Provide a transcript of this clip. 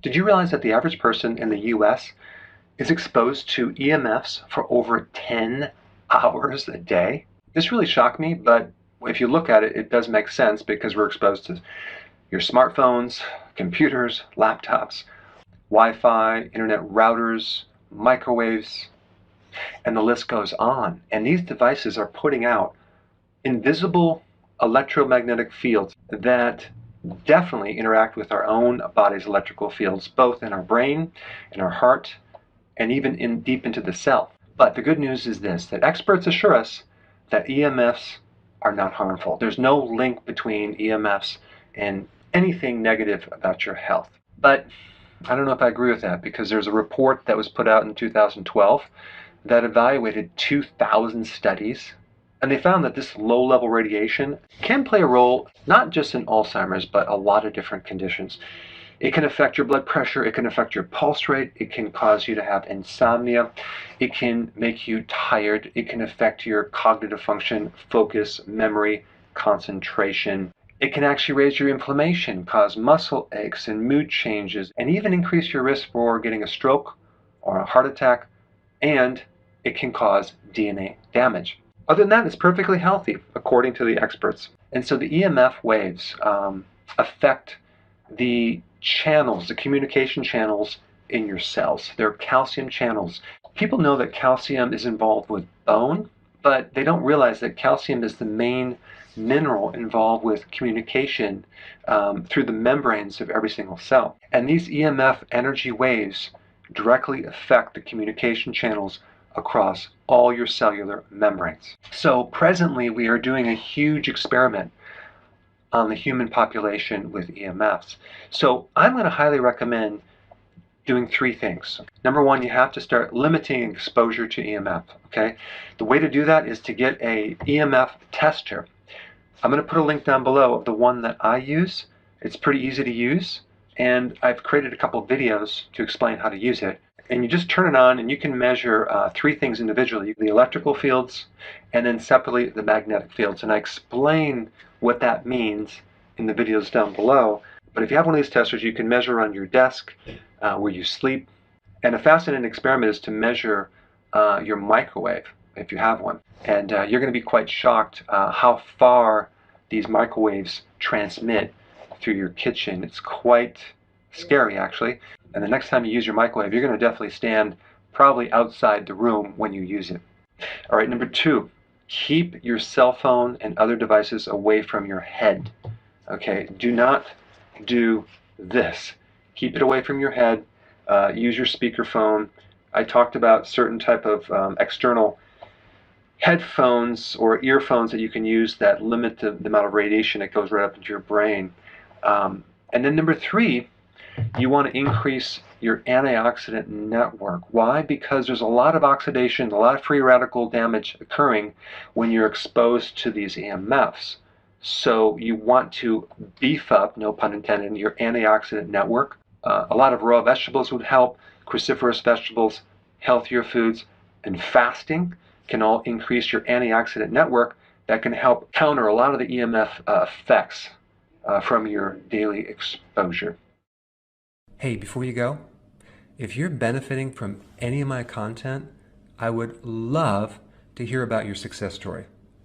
Did you realize that the average person in the US is exposed to EMFs for over 10 hours a day? This really shocked me, but if you look at it, it does make sense because we're exposed to your smartphones, computers, laptops, Wi-Fi, internet routers, microwaves, and the list goes on. And these devices are putting out invisible electromagnetic fields that definitely interact with our own body's electrical fields, both in our brain, in our heart, and even deep into the cell. But the good news is this, that experts assure us that EMFs are not harmful. There's no link between EMFs and anything negative about your health. But I don't know if I agree with that, because there's a report that was put out in 2012 that evaluated 2,000 studies, and they found that this low-level radiation can play a role not just in Alzheimer's, but a lot of different conditions. It can affect your blood pressure, it can affect your pulse rate, it can cause you to have insomnia, it can make you tired, it can affect your cognitive function, focus, memory, concentration. It can actually raise your inflammation, cause muscle aches and mood changes, and even increase your risk for getting a stroke or a heart attack, and it can cause DNA damage. Other than that, it's perfectly healthy, according to the experts. And so the EMF waves affect the channels, the communication channels in your cells. They're calcium channels. People know that calcium is involved with bone, but they don't realize that calcium is the main mineral involved with communication through the membranes of every single cell. And these EMF energy waves directly affect the communication channels across all your cellular membranes. So presently we are doing a huge experiment on the human population with EMFs. So I'm going to highly recommend doing three things. Number one, you have to start limiting exposure to EMF. Okay, the way to do that is to get a EMF tester. I'm going to put a link down below of the one that I use. It's pretty easy to use, and I've created a couple of videos to explain how to use it. And you just turn it on and you can measure three things individually: the electrical fields, and then separately the magnetic fields. And I explain what that means in the videos down below. But if you have one of these testers, you can measure on your desk, where you sleep. And a fascinating experiment is to measure your microwave, if you have one. And you're going to be quite shocked how far these microwaves transmit through your kitchen. It's quite scary, actually. And the next time you use your microwave, you're going to definitely stand probably outside the room when you use it. All right, number two, keep your cell phone and other devices away from your head. Okay, do not do this. Keep it away from your head. Use your speakerphone. I talked about certain type of external headphones or earphones that you can use that limit the amount of radiation that goes right up into your brain. And then number three, you want to increase your antioxidant network. Why? Because there's a lot of oxidation, a lot of free radical damage occurring when you're exposed to these EMFs. So you want to beef up, no pun intended, your antioxidant network. A lot of raw vegetables would help, cruciferous vegetables, healthier foods, and fasting can all increase your antioxidant network that can help counter a lot of the EMF effects from your daily exposure. Hey, before you go, if you're benefiting from any of my content, I would love to hear about your success story.